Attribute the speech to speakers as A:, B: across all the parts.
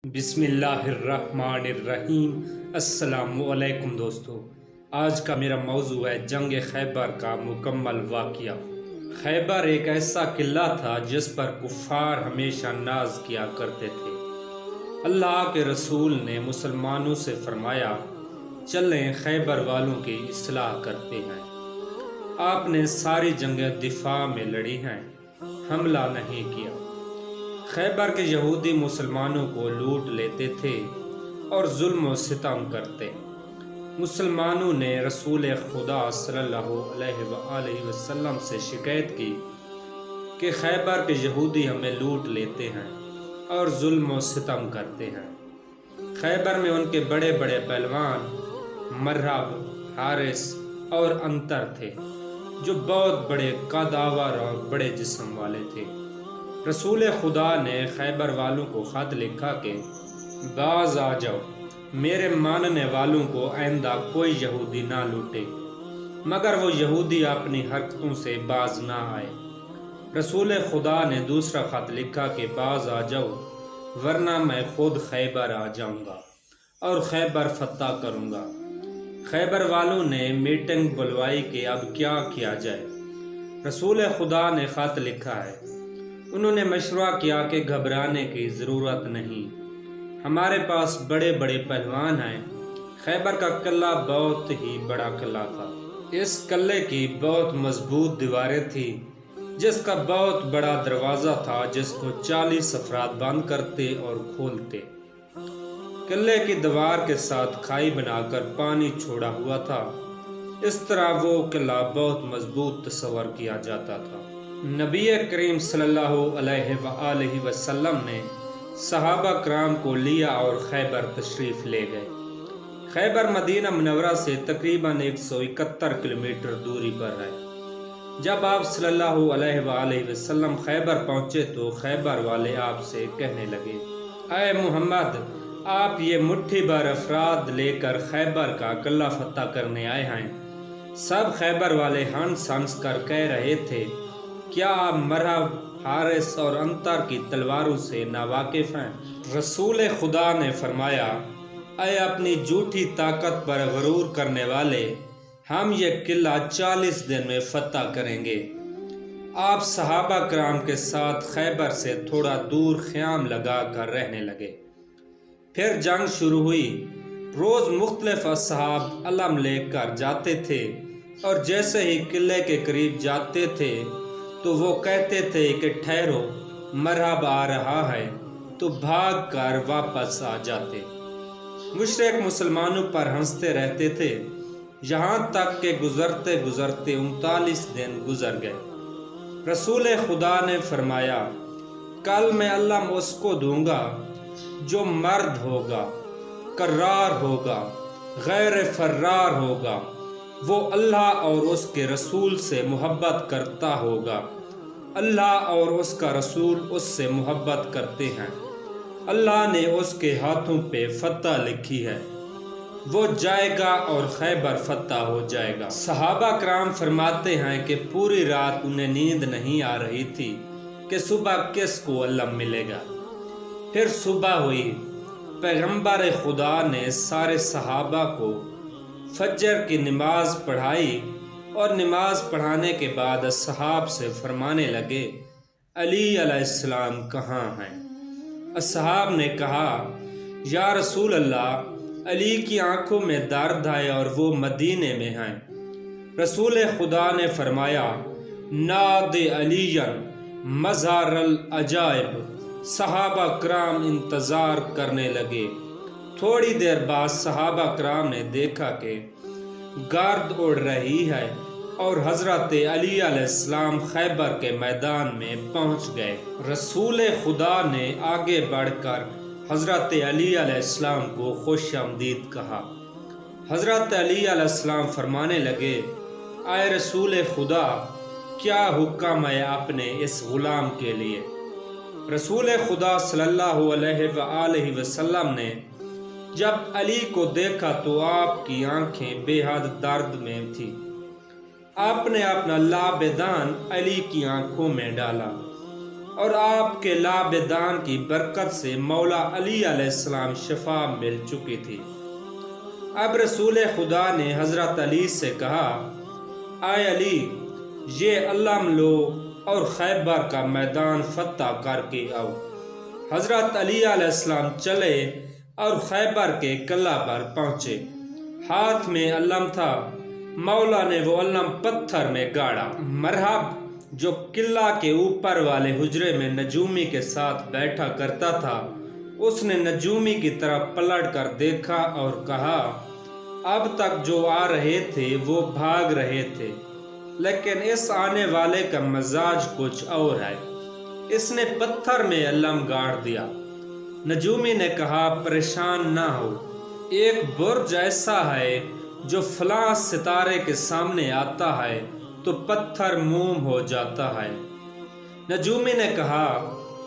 A: بسم اللہ الرحمن الرحیم۔ السلام علیکم دوستو، آج کا میرا موضوع ہے جنگ خیبر کا مکمل واقعہ۔ خیبر ایک ایسا قلعہ تھا جس پر کفار ہمیشہ ناز کیا کرتے تھے۔ اللہ کے رسول نے مسلمانوں سے فرمایا، چلیں خیبر والوں کی اصلاح کرتے ہیں۔ آپ نے ساری جنگیں دفاع میں لڑی ہیں، حملہ نہیں کیا۔ خیبر کے یہودی مسلمانوں کو لوٹ لیتے تھے اور ظلم و ستم کرتے۔ مسلمانوں نے رسول خدا صلی اللہ علیہ وآلہ وسلم سے شکایت کی کہ خیبر کے یہودی ہمیں لوٹ لیتے ہیں اور ظلم و ستم کرتے ہیں۔ خیبر میں ان کے بڑے بڑے پہلوان مرہب، حارث اور انتر تھے، جو بہت بڑے قداور اور بڑے جسم والے تھے۔ رسول خدا نے خیبر والوں کو خط لکھا کہ باز آ جاؤ، میرے ماننے والوں کو آئندہ کوئی یہودی نہ لوٹے، مگر وہ یہودی اپنی حرکتوں سے باز نہ آئے۔ رسول خدا نے دوسرا خط لکھا کہ باز آ جاؤ، ورنہ میں خود خیبر آ جاؤں گا اور خیبر فتح کروں گا۔ خیبر والوں نے میٹنگ بلوائی کہ اب کیا کیا جائے۔ رسول خدا نے خط لکھا ہے، انہوں نے مشورہ کیا کہ گھبرانے کی ضرورت نہیں، ہمارے پاس بڑے بڑے پہلوان ہیں۔ خیبر کا قلعہ بہت ہی بڑا قلعہ تھا۔ اس قلعے کی بہت مضبوط دیواریں تھیں، جس کا بہت بڑا دروازہ تھا جس کو 40 افراد بند کرتے اور کھولتے۔ قلعے کی دیوار کے ساتھ کھائی بنا کر پانی چھوڑا ہوا تھا، اس طرح وہ قلعہ بہت مضبوط تصور کیا جاتا تھا۔ نبی کریم صلی اللہ علیہ وآلہ وسلم نے صحابہ کرام کو لیا اور خیبر تشریف لے گئے۔ خیبر مدینہ منورہ سے تقریباً 171 کلومیٹر دوری پر ہے۔ جب آپ صلی اللہ علیہ وآلہ وسلم خیبر پہنچے تو خیبر والے آپ سے کہنے لگے، اے محمد، آپ یہ مٹھی بھر افراد لے کر خیبر کا قلعہ فتح کرنے آئے ہیں۔ سب خیبر والے ہنس ہنس کر کہہ رہے تھے، کیا آپ مرہب، حارث اور انتر کی تلواروں سے ناواقف ہیں؟ رسول خدا نے فرمایا، اے اپنی جھوٹی طاقت پر غرور کرنے والے، ہم یہ قلعہ 40 دن میں فتح کریں گے۔ آپ صحابہ کرام کے ساتھ خیبر سے تھوڑا دور خیام لگا کر رہنے لگے۔ پھر جنگ شروع ہوئی۔ روز مختلف اصحاب علم لے کر جاتے تھے، اور جیسے ہی قلعے کے قریب جاتے تھے تو وہ کہتے تھے کہ ٹھہرو، مرہب آ رہا ہے، تو بھاگ کر واپس آ جاتے۔ مشرک مسلمانوں پر ہنستے رہتے تھے، یہاں تک کہ گزرتے گزرتے 39 دن گزر گئے۔ رسول خدا نے فرمایا، کل میں علم اس کو دوں گا جو مرد ہوگا، کرار ہوگا، غیر فرار ہوگا، وہ اللہ اور اس کے رسول سے محبت کرتا ہوگا۔ اللہ اور اس کا رسول اس سے محبت کرتے ہیں۔ اللہ نے اس کے ہاتھوں پہ فتح لکھی ہے، وہ جائے گا اور خیبر فتح ہو جائے گا۔ صحابہ کرام فرماتے ہیں کہ پوری رات انہیں نیند نہیں آ رہی تھی کہ صبح کس کو علم ملے گا۔ پھر صبح ہوئی، پیغمبر خدا نے سارے صحابہ کو فجر کی نماز پڑھائی، اور نماز پڑھانے کے بعد اصحاب سے فرمانے لگے، علی علیہ السلام کہاں ہیں؟ اصحاب نے کہا، یا رسول اللہ، علی کی آنکھوں میں درد ہے اور وہ مدینے میں ہیں۔ رسول خدا نے فرمایا، ناد علی مظہر العجائب۔ صحابہ کرام انتظار کرنے لگے۔ تھوڑی دیر بعد صحابہ کرام نے دیکھا کہ گرد اڑ رہی ہے اور حضرت علی علیہ السلام خیبر کے میدان میں پہنچ گئے۔ رسول خدا نے آگے بڑھ کر حضرت علی علیہ السلام کو خوش آمدید کہا۔ حضرت علی علیہ السلام فرمانے لگے، اے رسول خدا، کیا حکم ہے اپنے اس غلام کے لیے؟ رسول خدا صلی اللہ علیہ وآلہ وسلم نے جب علی کو دیکھا تو آپ کی آنکھیں بے حد درد میں تھیں۔ آپ نے اپنا لابدان علی کی آنکھوں میں ڈالا اور آپ کے لابدان کی برکت سے مولا علی علیہ السلام شفا مل چکی تھی۔ اب رسول خدا نے حضرت علی سے کہا، اے علی، یہ علم لو اور خیبر کا میدان فتح کر کے آؤ۔ حضرت علی علیہ السلام چلے اور خیبر کے قلعہ پر پہنچے۔ ہاتھ میں علم تھا۔ مولا نے وہ علم پتھر میں گاڑا۔ مرحب، جو قلعہ کے اوپر والے حجرے میں نجومی کے ساتھ بیٹھا کرتا تھا، اس نے نجومی کی طرف پلٹ کر دیکھا اور کہا، اب تک جو آ رہے تھے وہ بھاگ رہے تھے، لیکن اس آنے والے کا مزاج کچھ اور ہے۔ اس نے پتھر میں علم گاڑ دیا۔ نجومی نے کہا، پریشان نہ ہو، ایک برج ایسا ہے جو فلاں ستارے کے سامنے آتا ہے تو پتھر موم ہو جاتا ہے۔ نجومی نے کہا،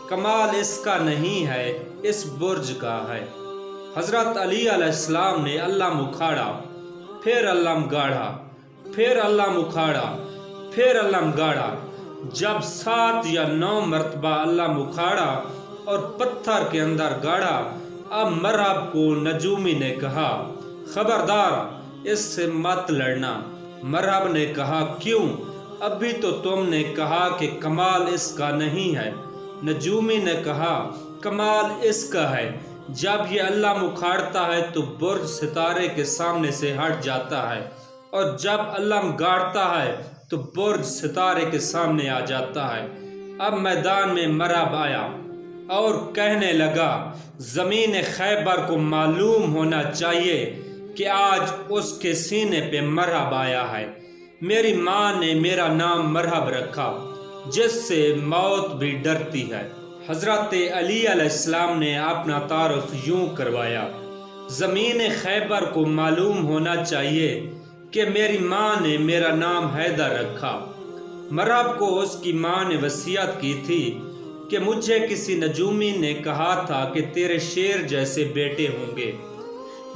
A: کمال اس کا نہیں ہے، اس برج کا ہے۔ حضرت علی علیہ السلام نے علم اکھاڑا، پھر علم گاڑا، پھر علم اکھاڑا، پھر علم گاڑا۔ جب 7 یا 9 مرتبہ علم اکھاڑا اور پتھر کے اندر گاڑا، اب مرحب کو نجومی نے کہا، خبردار، اس سے مت لڑنا۔ مرحب نے کہا، کیوں؟ ابھی تو تم نے کہا کہ کمال اس کا نہیں ہے۔ نجومی نے کہا، کمال اس کا ہے، جب یہ علم اکھاڑتا ہے تو برج ستارے کے سامنے سے ہٹ جاتا ہے، اور جب علم گاڑتا ہے تو برج ستارے کے سامنے آ جاتا ہے۔ اب میدان میں مرحب آیا اور کہنے لگا، زمین خیبر کو معلوم ہونا چاہیے کہ آج اس کے سینے پہ مرحب آیا ہے۔ میری ماں نے میرا نام مرحب رکھا، جس سے موت بھی ڈرتی ہے۔ حضرت علی علیہ السلام نے اپنا تعارف یوں کروایا، زمین خیبر کو معلوم ہونا چاہیے کہ میری ماں نے میرا نام حیدر رکھا۔ مرحب کو اس کی ماں نے وصیت کی تھی کہ مجھے کسی نجومی نے کہا تھا کہ تیرے شیر جیسے بیٹے ہوں گے،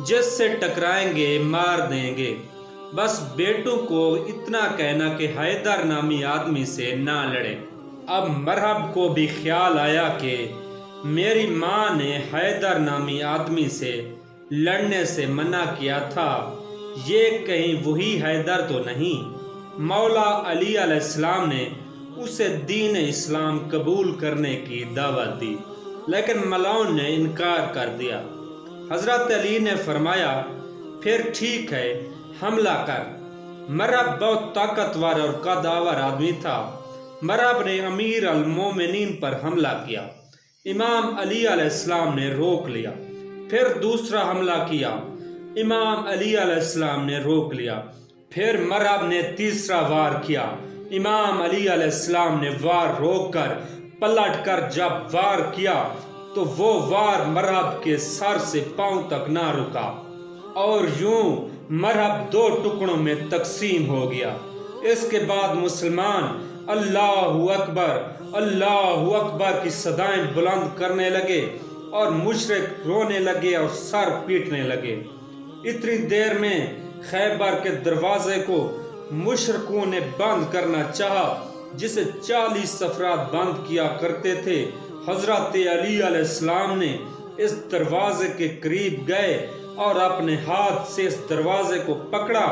A: جس سے ٹکرائیں گے مار دیں گے۔ بس بیٹوں کو اتنا کہنا کہ حیدر نامی آدمی سے نہ لڑے۔ اب مرحب کو بھی خیال آیا کہ میری ماں نے حیدر نامی آدمی سے لڑنے سے منع کیا تھا، یہ کہیں وہی حیدر تو نہیں۔ مولا علی علیہ السلام نے اسے دین اسلام قبول کرنے کی دعوت دی، لیکن ملعون نے انکار کر دیا۔ حضرت علی نے فرمایا، پھر ٹھیک ہے، حملہ کر۔ مرحب بہت طاقتور اور قدآور آدمی تھا۔ مرحب نے امیر المومنین پر حملہ کیا۔ امام علی علیہ السلام نے روک لیا۔ پھر دوسرا حملہ کیا، امام علی علیہ السلام نے روک لیا۔ پھر مرحب نے تیسرا وار کیا۔ امام علی علیہ السلام نے وار روک کر پلٹ کر جب وار کیا تو وہ وار مرحب کے سر سے پاؤں تک نہ رکا، اور یوں مرحب 2 ٹکڑوں میں تقسیم ہو گیا۔ اس کے بعد مسلمان اللہ اکبر، اللہ اکبر کی صدائیں بلند کرنے لگے، اور مشرک رونے لگے اور سر پیٹنے لگے۔ اتنی دیر میں خیبر کے دروازے کو مشرکوں نے بند کرنا چاہا، جسے 40 افراد بند کیا کرتے تھے۔ حضرت علی علیہ السلام نے اس دروازے کے قریب گئے اور اپنے ہاتھ سے اس دروازے کو پکڑا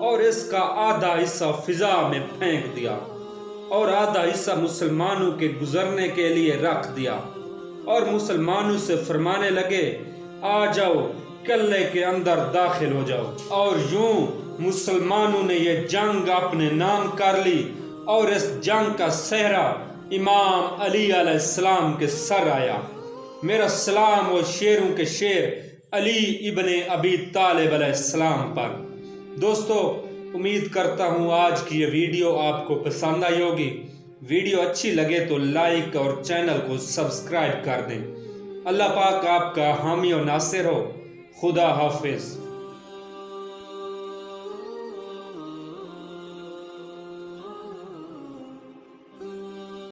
A: اور اس کا آدھا حصہ فضا میں پھینک دیا، اور آدھا حصہ مسلمانوں کے گزرنے کے لیے رکھ دیا، اور مسلمانوں سے فرمانے لگے، آ جاؤ، قلعے کے اندر داخل ہو جاؤ۔ اور یوں مسلمانوں نے یہ جنگ اپنے نام کر لی، اور اس جنگ کا صحرا امام علی علیہ السلام کے سر آیا۔ میرا سلام و شیروں کے شیر علی ابن ابی طالب علیہ السلام پر۔ دوستو، امید کرتا ہوں آج کی یہ ویڈیو آپ کو پسند آئی ہوگی۔ ویڈیو اچھی لگے تو لائک اور چینل کو سبسکرائب کر دیں۔ اللہ پاک آپ کا حامی و ناصر ہو۔ خدا حافظ۔